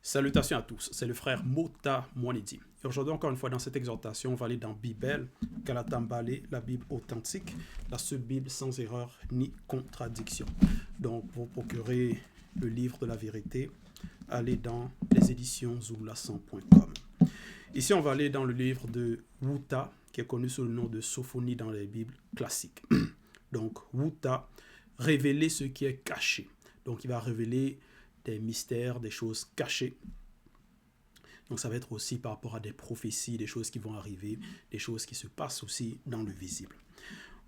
Salutations à tous, c'est le frère Mota Mwanidi. Et aujourd'hui, encore une fois, dans cette exhortation, on va aller dans Bible, Kalatambale, la Bible authentique, la seule Bible sans erreur ni contradiction. Donc, vous procurez le livre de la vérité, allez dans les éditions zoulasan.com. Ici, on va aller dans le livre de Wuta, qui est connu sous le nom de Sophonie dans les Bibles classiques. Donc, Wuta, révéler ce qui est caché. Donc, il va révéler des mystères, des choses cachées. Donc ça va être aussi par rapport à des prophéties, des choses qui vont arriver, des choses qui se passent aussi dans le visible.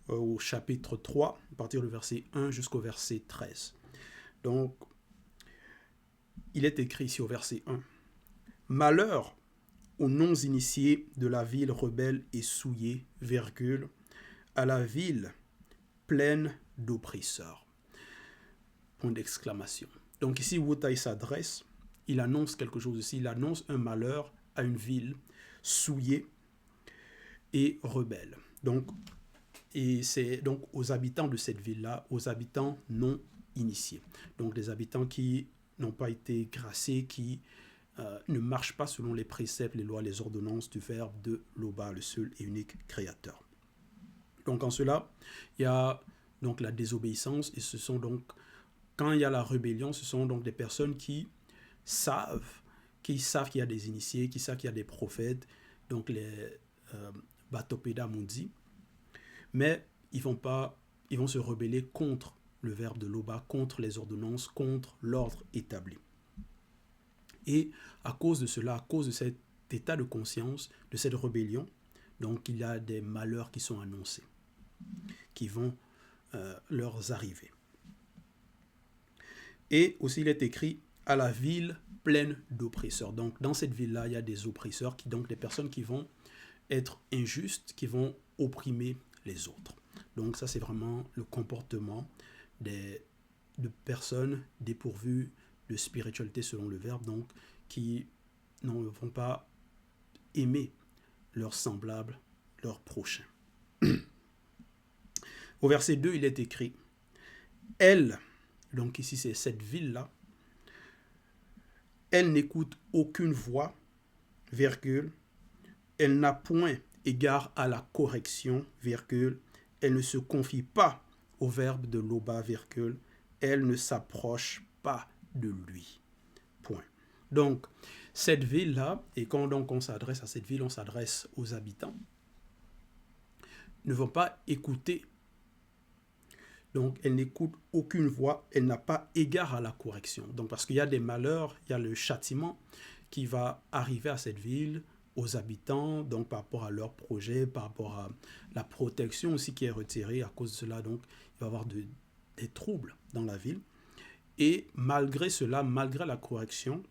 Au chapitre 3, à partir du verset 1 jusqu'au verset 13. Donc, il est écrit ici au verset 1. « Malheur aux non-initiés de la ville rebelle et souillée, virgule, à la ville pleine d'oppresseurs. » Point d'exclamation. Donc ici, Wuta s'adresse, il annonce quelque chose ici, il annonce un malheur à une ville souillée et rebelle. Donc, et c'est donc aux habitants de cette ville-là, aux habitants non initiés. Donc des habitants qui n'ont pas été graciés, qui ne marchent pas selon les préceptes, les lois, les ordonnances du Verbe de Loba, le seul et unique Créateur. Donc en cela, il y a donc la désobéissance, et ce sont donc quand il y a la rébellion, ce sont donc des personnes qui savent qu'il y a des initiés, qui savent qu'il y a des prophètes, donc les Batopeda Mundi, mais ils vont se rebeller contre le verbe de Loba, contre les ordonnances, contre l'ordre établi. Et à cause de cela, à cause de cet état de conscience, de cette rébellion, donc il y a des malheurs qui sont annoncés, qui vont leur arriver. Et aussi, il est écrit à la ville pleine d'oppresseurs. Donc, dans cette ville-là, il y a des oppresseurs, donc des personnes qui vont être injustes, qui vont opprimer les autres. Donc, ça, c'est vraiment le comportement de personnes dépourvues de spiritualité selon le Verbe, donc qui ne vont pas aimer leurs semblables, leurs prochains. Au verset 2, il est écrit « Elle » donc ici c'est cette ville-là, elle n'écoute aucune voix, virgule, elle n'a point égard à la correction, virgule, elle ne se confie pas au verbe de Loba, virgule, elle ne s'approche pas de lui, point. Donc, cette ville-là, et quand donc on s'adresse à cette ville, on s'adresse aux habitants, ne vont pas écouter. Donc, elle n'écoute aucune voix, elle n'a pas égard à la correction. Donc, parce qu'il y a des malheurs, il y a le châtiment qui va arriver à cette ville, aux habitants, donc par rapport à leurs projets, par rapport à la protection aussi qui est retirée. À cause de cela, donc, il va y avoir des troubles dans la ville. Et malgré cela, malgré la correction,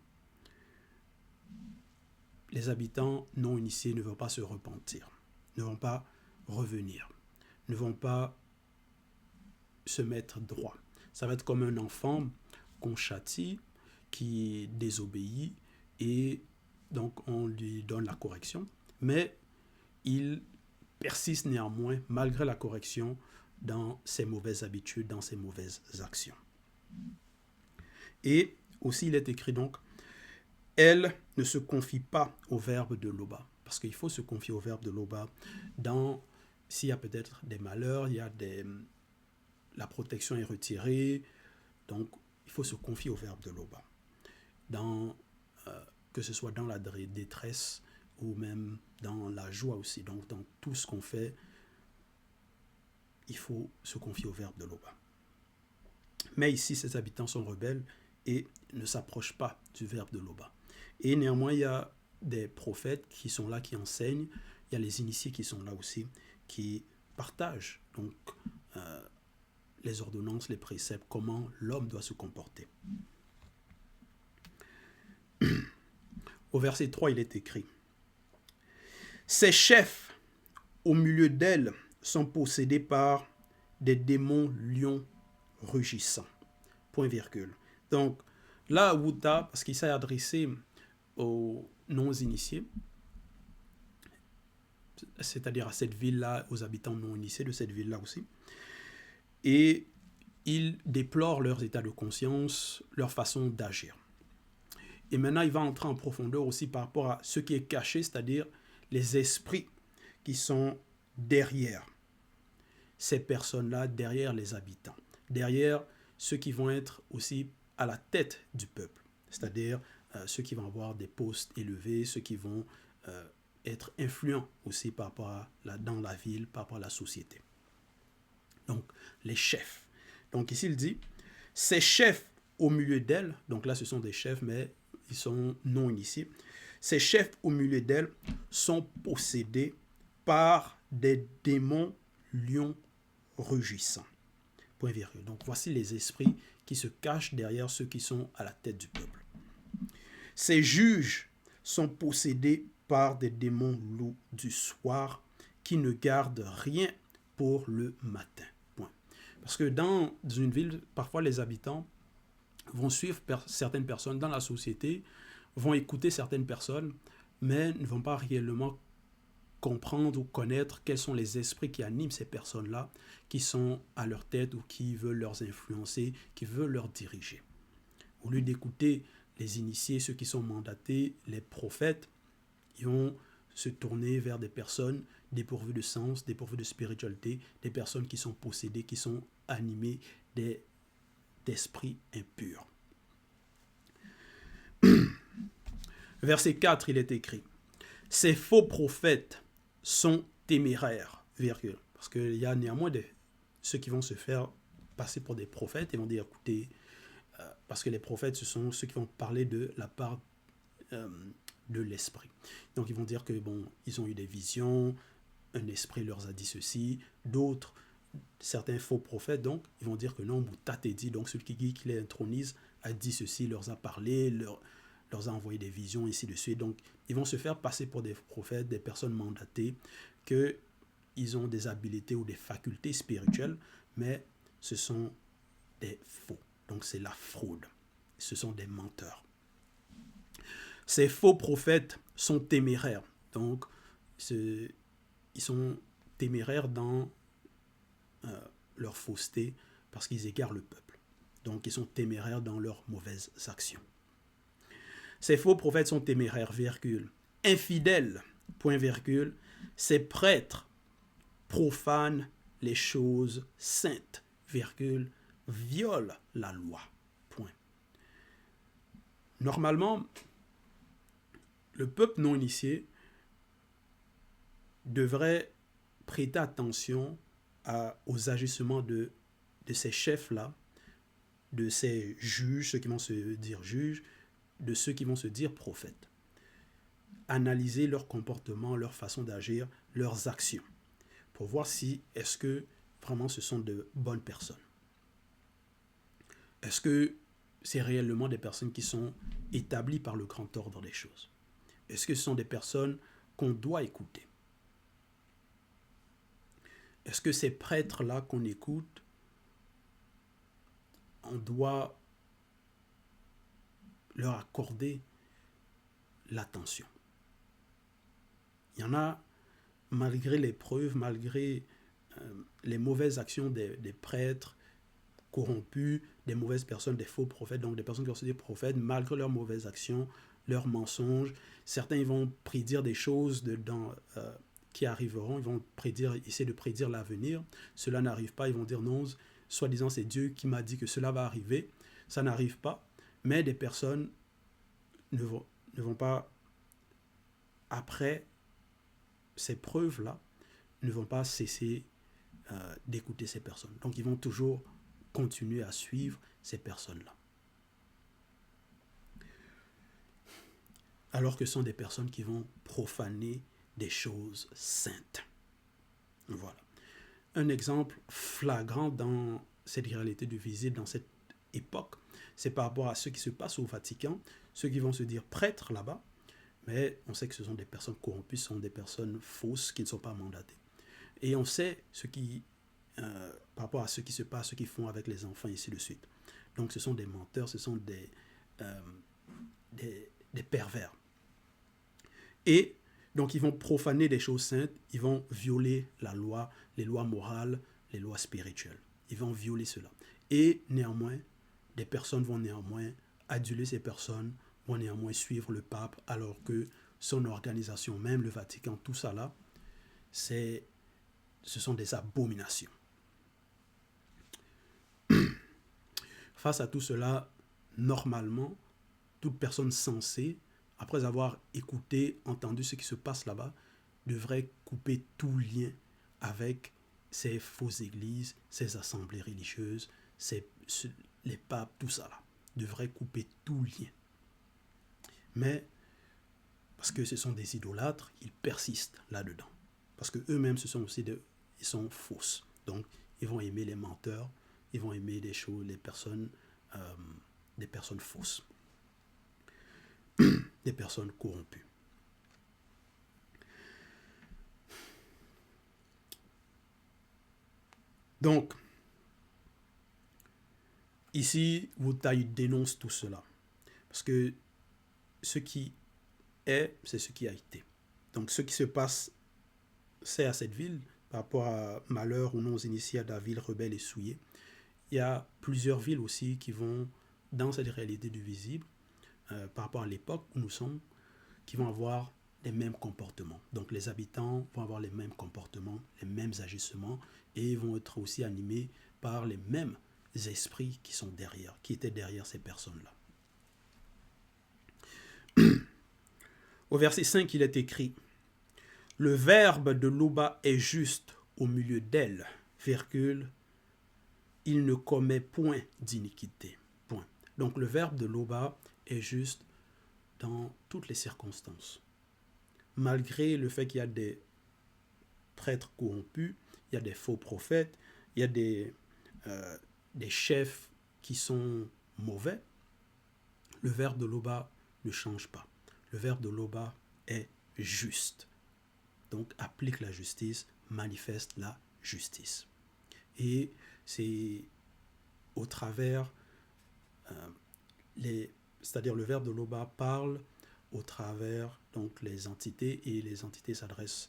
les habitants non initiés ne vont pas se repentir, ne vont pas revenir, ne vont pas se mettre droit. Ça va être comme un enfant qu'on châtie, qui désobéit, et donc on lui donne la correction, mais il persiste néanmoins, malgré la correction, dans ses mauvaises habitudes, dans ses mauvaises actions. Et aussi il est écrit donc, elle ne se confie pas au verbe de Loba, parce qu'il faut se confier au verbe de Loba s'il y a peut-être des malheurs, il y a la protection est retirée, donc il faut se confier au verbe de Loba. Que ce soit dans la détresse ou même dans la joie aussi. Donc dans tout ce qu'on fait, il faut se confier au verbe de Loba. Mais ici, ces habitants sont rebelles et ne s'approchent pas du verbe de Loba. Et néanmoins, il y a des prophètes qui sont là, qui enseignent. Il y a les initiés qui sont là aussi, qui partagent donc les ordonnances, les préceptes, comment l'homme doit se comporter. Au verset 3, il est écrit « Ces chefs, au milieu d'elles, sont possédés par des démons lions rugissants. » Point virgule. Donc, là, Wuta, parce qu'il s'est adressé aux non-initiés, c'est-à-dire à cette ville-là, aux habitants non-initiés de cette ville-là aussi, et il déplore leur état de conscience, leur façon d'agir. Et maintenant, il va entrer en profondeur aussi par rapport à ce qui est caché, c'est-à-dire les esprits qui sont derrière ces personnes-là, derrière les habitants, derrière ceux qui vont être aussi à la tête du peuple, c'est-à-dire ceux qui vont avoir des postes élevés, ceux qui vont être influents aussi par rapport à dans la ville, par rapport à la société. Donc, les chefs. Donc ici, il dit, ces chefs au milieu d'elle, donc là, ce sont des chefs, mais ils sont non initiés, ces chefs au milieu d'elle sont possédés par des démons lions rugissants. Point virgule. Donc voici les esprits qui se cachent derrière ceux qui sont à la tête du peuple. Ces juges sont possédés par des démons loups du soir qui ne gardent rien pour le matin. Point. Parce que dans une ville, parfois les habitants vont suivre certaines personnes dans la société, vont écouter certaines personnes, mais ne vont pas réellement comprendre ou connaître quels sont les esprits qui animent ces personnes-là, qui sont à leur tête ou qui veulent leur influencer, qui veulent leur diriger. Au lieu d'écouter les initiés, ceux qui sont mandatés, les prophètes, ils vont se tourner vers des personnes dépourvues de sens, dépourvues de spiritualité, des personnes qui sont possédées, qui sont animées d'esprits impurs. Verset 4, il est écrit « Ces faux prophètes sont téméraires, virgule. » Parce qu'il y a néanmoins ceux qui vont se faire passer pour des prophètes et vont dire, écoutez, parce que les prophètes, ce sont ceux qui vont parler de la part de l'esprit. Donc ils vont dire que, bon, ils ont eu des visions, un esprit leur a dit ceci, d'autres, certains faux prophètes, donc, ils vont dire que non, Moutat est dit, donc celui qui les intronise a dit ceci, leur a parlé, leur a envoyé des visions, ainsi de suite. Donc, ils vont se faire passer pour des prophètes, des personnes mandatées, qu'ils ont des habiletés ou des facultés spirituelles, mais ce sont des faux. Donc, c'est la fraude. Ce sont des menteurs. Ces faux prophètes sont téméraires. Donc, ils sont téméraires dans leur fausseté parce qu'ils égarent le peuple. Donc, ils sont téméraires dans leurs mauvaises actions. Ces faux prophètes sont téméraires, virgule. Infidèles, point virgule. Ces prêtres profanent les choses saintes, virgule, violent la loi, point. Normalement, le peuple non initié devrait prêter attention aux agissements de ces chefs-là, de ces juges, ceux qui vont se dire juges, de ceux qui vont se dire prophètes. Analyser leur comportement, leur façon d'agir, leurs actions, pour voir si est-ce que vraiment ce sont de bonnes personnes. Est-ce que c'est réellement des personnes qui sont établies par le grand ordre des choses? Est-ce que ce sont des personnes qu'on doit écouter? Est-ce que ces prêtres-là qu'on écoute, on doit leur accorder l'attention? Il y en a, malgré les preuves, malgré les mauvaises actions des prêtres corrompus, des mauvaises personnes, des faux prophètes, donc des personnes qui ont été prophètes, malgré leurs mauvaises actions, leurs mensonges, certains ils vont prédire des choses qui arriveront, ils vont essayer de prédire l'avenir. Cela n'arrive pas, ils vont dire non, soi-disant c'est Dieu qui m'a dit que cela va arriver. Ça n'arrive pas, mais des personnes ne vont pas, après ces preuves-là, ne vont pas cesser d'écouter ces personnes. Donc ils vont toujours continuer à suivre ces personnes-là. Alors que ce sont des personnes qui vont profaner des choses saintes. Voilà. Un exemple flagrant dans cette réalité du visible, dans cette époque, c'est par rapport à ce qui se passe au Vatican, ceux qui vont se dire prêtres là-bas, mais on sait que ce sont des personnes corrompues, ce sont des personnes fausses qui ne sont pas mandatées. Et on sait par rapport à ce qui se passe, ce qu'ils font avec les enfants, et ainsi de suite. Donc ce sont des menteurs, ce sont des pervers. Et donc ils vont profaner des choses saintes, ils vont violer la loi, les lois morales, les lois spirituelles. Ils vont violer cela. Et néanmoins, des personnes vont néanmoins aduler ces personnes, vont néanmoins suivre le pape, alors que son organisation, même le Vatican, tout ça là, ce sont des abominations. Face à tout cela, normalement, toute personne sensée, après avoir écouté, entendu ce qui se passe là-bas, devrait couper tout lien avec ces fausses églises, ces assemblées religieuses, les papes, tout ça là. Devrait couper tout lien. Mais, parce que ce sont des idolâtres, ils persistent là-dedans. Parce qu'eux-mêmes, ils sont fausses. Donc, ils vont aimer les menteurs, ils vont aimer des personnes fausses, des personnes corrompues. Donc, ici, Wutaï dénonce tout cela. Parce que ce qui est, c'est ce qui a été. Donc, ce qui se passe, c'est à cette ville, par rapport à malheur ou non initiés à la ville rebelle et souillée. Il y a plusieurs villes aussi qui vont dans cette réalité du visible, par rapport à l'époque où nous sommes, qui vont avoir les mêmes comportements. Donc les habitants vont avoir les mêmes comportements, les mêmes agissements, et vont être aussi animés par les mêmes esprits qui étaient derrière ces personnes-là. Au verset 5, il est écrit « Le verbe de Loba est juste au milieu d'elle, virgule, il ne commet point d'iniquité. » Point. Donc le verbe de Loba est juste dans toutes les circonstances. Malgré le fait qu'il y a des prêtres corrompus, il y a des faux prophètes, il y a des chefs qui sont mauvais, le verbe de Loba ne change pas. Le verbe de Loba est juste. Donc applique la justice, manifeste la justice. Et c'est au travers, c'est-à-dire le verbe de Loba parle au travers donc les entités, et les entités s'adressent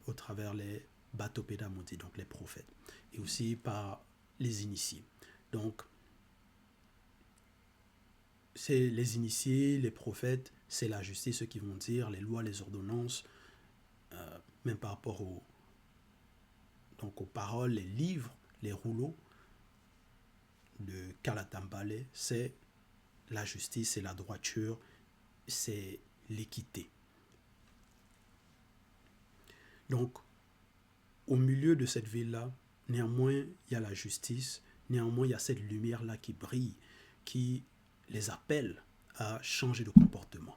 au travers les Batopédamonti, donc les prophètes, et aussi par les initiés. Donc c'est les initiés, les prophètes, c'est la justice, ceux qui vont dire les lois, les ordonnances, même par rapport aux paroles, les livres, les rouleaux de Kalatambale, c'est la justice, c'est la droiture, c'est l'équité. Donc, au milieu de cette ville-là, néanmoins, il y a la justice, néanmoins, il y a cette lumière-là qui brille, qui les appelle à changer de comportement.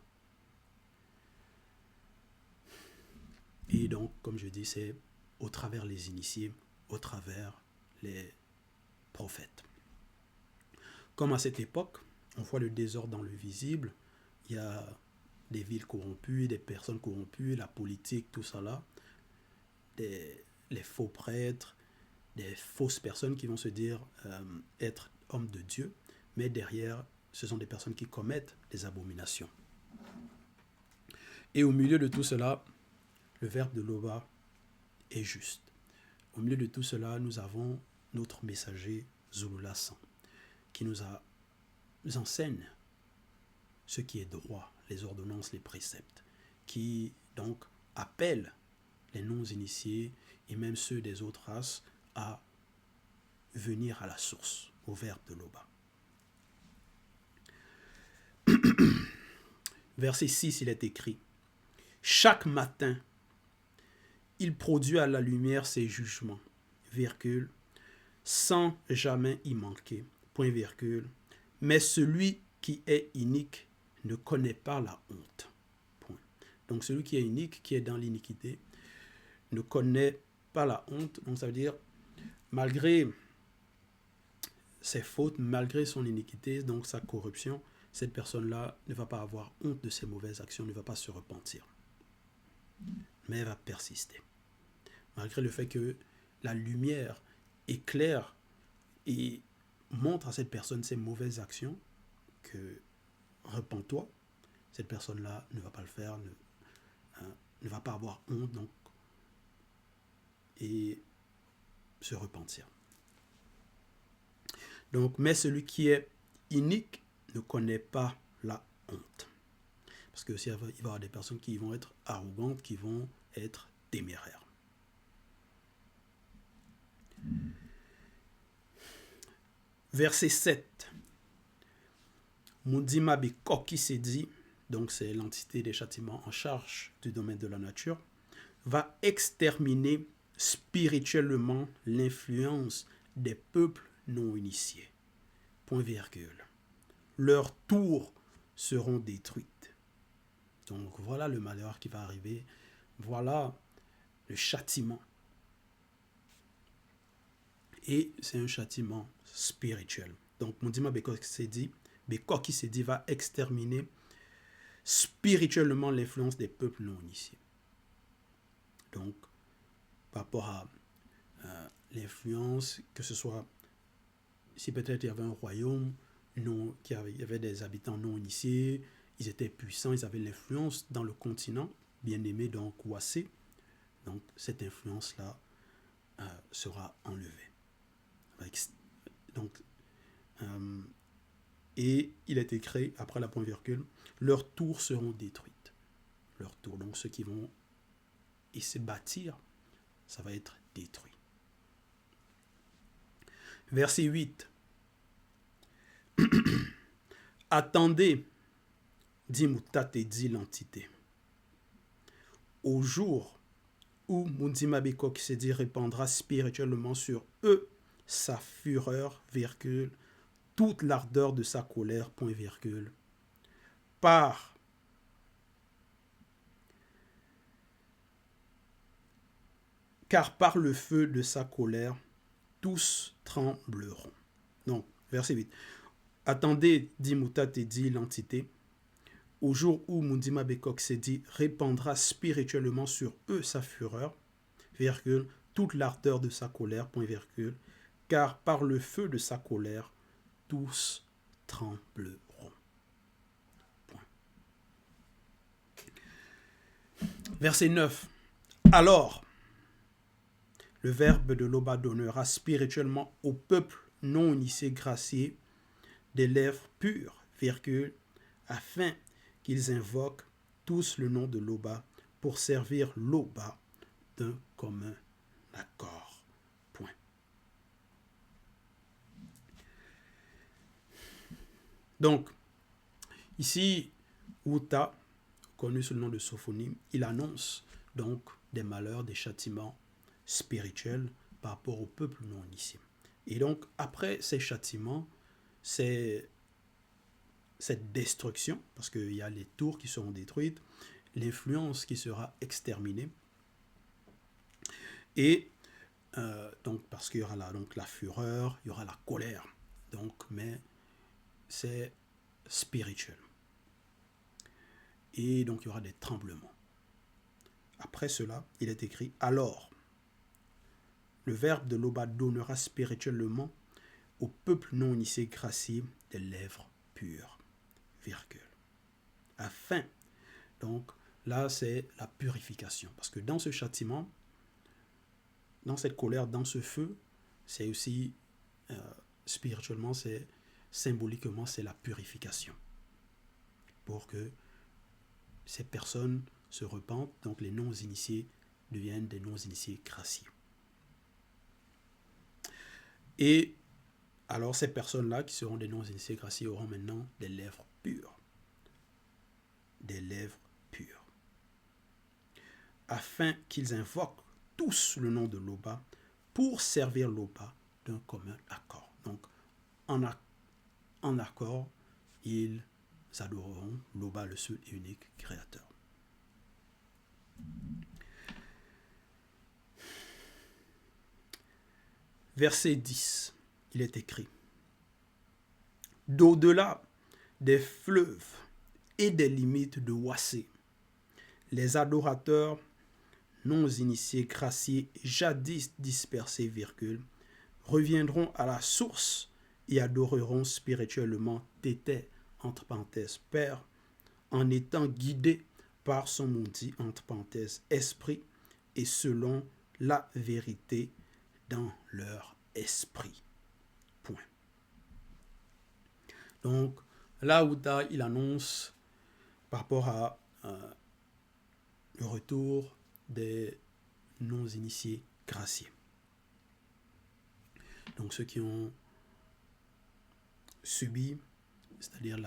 Et donc, comme je dis, c'est au travers les initiés, au travers les prophètes. Comme à cette époque, on voit le désordre dans le visible, il y a des villes corrompues, des personnes corrompues, la politique, tout ça là, les faux prêtres, des fausses personnes qui vont se dire être hommes de Dieu, mais derrière, ce sont des personnes qui commettent des abominations. Et au milieu de tout cela, le verbe de Loba est juste. Au milieu de tout cela, nous avons notre messager Zululassan, qui nous enseigne ce qui est droit, les ordonnances, les préceptes, qui donc appelle les non-initiés et même ceux des autres races à venir à la source, au verbe de Loba. Verset 6, il est écrit « Chaque matin, il produit à la lumière ses jugements, virgule, sans jamais y manquer, point virgule, mais celui qui est inique ne connaît pas la honte. » Point. Donc celui qui est inique, qui est dans l'iniquité, ne connaît pas la honte. Donc ça veut dire, malgré ses fautes, malgré son iniquité, donc sa corruption, cette personne-là ne va pas avoir honte de ses mauvaises actions, ne va pas se repentir. Mais elle va persister. Malgré le fait que la lumière éclaire et montre à cette personne ses mauvaises actions, que repens-toi, cette personne-là ne va pas le faire, ne va pas avoir honte donc, et se repentir. Donc, mais celui qui est inique ne connaît pas la Parce que il va y avoir des personnes qui vont être arrogantes, qui vont être téméraires. Verset 7. Mundima Bekoki s'est dit, donc c'est l'entité des châtiments en charge du domaine de la nature, va exterminer spirituellement l'influence des peuples non initiés. Point virgule. Leurs tours seront détruites. Donc voilà le malheur qui va arriver. Voilà le châtiment. Et c'est un châtiment spirituel. Donc Mundima Bekoki s'est dit va exterminer spirituellement l'influence des peuples non initiés. Donc, par rapport à l'influence, que ce soit, si peut-être il y avait un royaume, il y avait des habitants non initiés, ils étaient puissants, ils avaient l'influence dans le continent, bien aimé, donc Ouassé. Donc, cette influence-là sera enlevée. Donc, et il est écrit, après la point virgule, leurs tours seront détruites. Leurs tours, donc ceux qui vont et se bâtir, ça va être détruit. Verset 8. Attendez, dit Moutat et dit l'entité. Au jour où Mundima Bekoki s'est dit répandra spirituellement sur eux sa fureur, virgule, toute l'ardeur de sa colère, point virgule, car par le feu de sa colère, tous trembleront. Donc, verset 8. Attendez, dit Moutat et dit l'entité, au jour où Mundima Bekoki s'est dit répandra spirituellement sur eux sa fureur, virgule, toute l'ardeur de sa colère, point virgule, car par le feu de sa colère, tous trembleront. Point. Verset 9. Alors, le verbe de l'Oba donnera spirituellement au peuple non initié gracié des lèvres pures, virgule, afin qu'ils invoquent tous le nom de l'Oba pour servir l'Oba d'un commun accord. Point. Donc, ici, Outa, connu sous le nom de Sophonie, il annonce donc des malheurs, des châtiments spirituels par rapport au peuple non initié. Et donc, après ces châtiments, c'est cette destruction, parce qu'il y a les tours qui seront détruites, l'influence qui sera exterminée, et donc parce qu'il y aura la fureur, il y aura la colère, donc, mais c'est spirituel. Et donc il y aura des tremblements. Après cela, il est écrit « Alors, le verbe de l'Oba donnera spirituellement au peuple non initié gracié des lèvres pures. » Virgule. Afin, donc là c'est la purification. Parce que dans ce châtiment, dans cette colère, dans ce feu, c'est aussi spirituellement, c'est symboliquement, c'est la purification. Pour que ces personnes se repentent, donc les non-initiés deviennent des non-initiés graciés. Et alors ces personnes-là qui seront des non-initiés graciés auront maintenant des lèvres pures. Des lèvres pures. Afin qu'ils invoquent tous le nom de l'Oba pour servir l'Oba d'un commun accord. Donc, en accord, ils adoreront l'Oba, le seul et unique créateur. Verset 10, il est écrit « D'au-delà des fleuves et des limites de Ouassé, les adorateurs non initiés, graciés, jadis dispersés, virgule, reviendront à la source et adoreront spirituellement Tété, entre parenthèses, Père, en étant guidés par son maudit, entre parenthèses, esprit, et selon la vérité dans leur esprit. Point. Donc, là où il annonce, par rapport à le retour des non-initiés graciés. Donc ceux qui ont subi, c'est-à-dire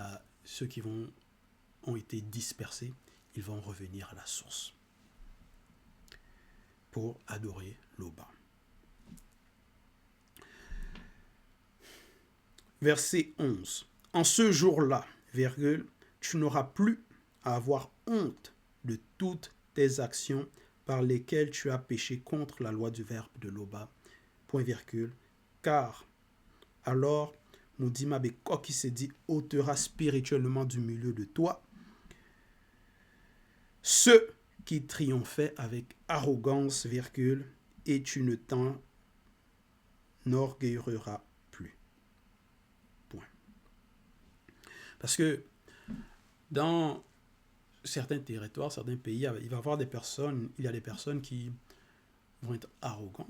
ceux qui ont été dispersés, ils vont revenir à la source pour adorer l'Oba. Verset 11. En ce jour-là, virgule, tu n'auras plus à avoir honte de toutes tes actions par lesquelles tu as péché contre la loi du verbe de l'Oba. Point virgule. Car alors, Moudima Beko qui s'est dit ôtera spirituellement du milieu de toi ceux qui triomphaient avec arrogance, virgule, et tu ne t'en orgueilleras plus. Point. Parce que dans certains territoires, certains pays, il va y avoir des personnes, il y a des personnes qui vont être arrogantes,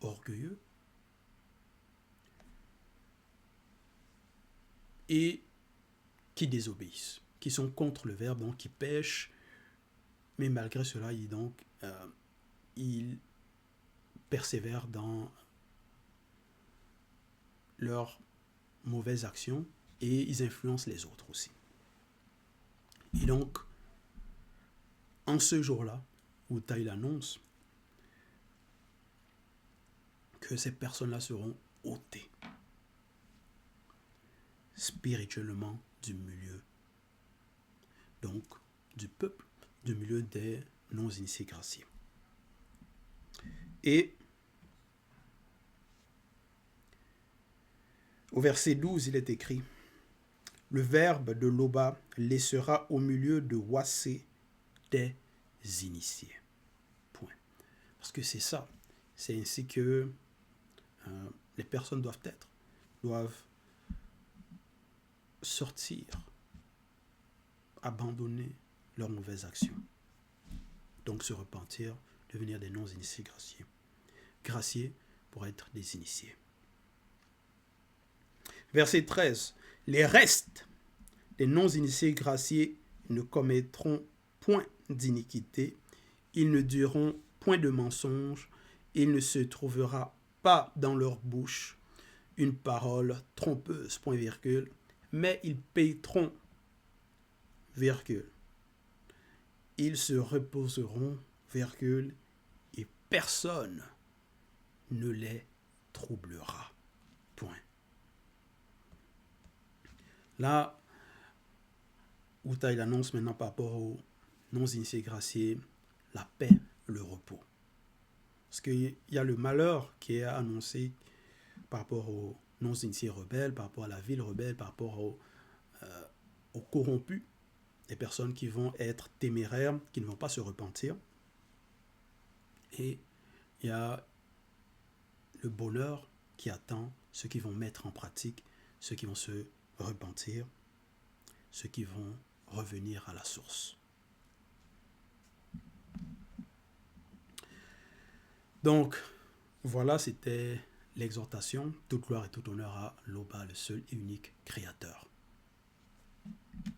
orgueilleux, et qui désobéissent, qui sont contre le verbe, donc qui pêchent, mais malgré cela, ils persévèrent dans leurs mauvaises actions et ils influencent les autres aussi. Et donc, en ce jour-là, où Taïl annonce que ces personnes-là seront ôtées spirituellement du milieu, donc du peuple, du milieu des non-initiés graciés. Et au verset 12, il est écrit « Le verbe de l'Oba laissera au milieu de Wassé des initiés. » Point. Parce que c'est ça. C'est ainsi que les personnes doivent sortir, abandonner leurs mauvaises actions. Donc se repentir, devenir des non-initiés graciés. Graciés pour être des initiés. Verset 13. Les restes des non-initiés graciés ne commettront point d'iniquité, ils ne diront point de mensonge, il ne se trouvera pas dans leur bouche une parole trompeuse, point virgule, mais ils paieront, virgule. Ils se reposeront, virgule, et personne ne les troublera. Point. Là, où il annonce maintenant par rapport aux non-initiés graciés, la paix, le repos. Parce qu'il y a le malheur qui est annoncé par rapport aux non-initiés rebelles, par rapport à la ville rebelle, par rapport aux corrompus, des personnes qui vont être téméraires, qui ne vont pas se repentir. Et il y a le bonheur qui attend ceux qui vont mettre en pratique, ceux qui vont se repentir, ceux qui vont revenir à la source. Donc, voilà, c'était l'exhortation. Toute gloire et tout honneur à l'Oba, le seul et unique Créateur.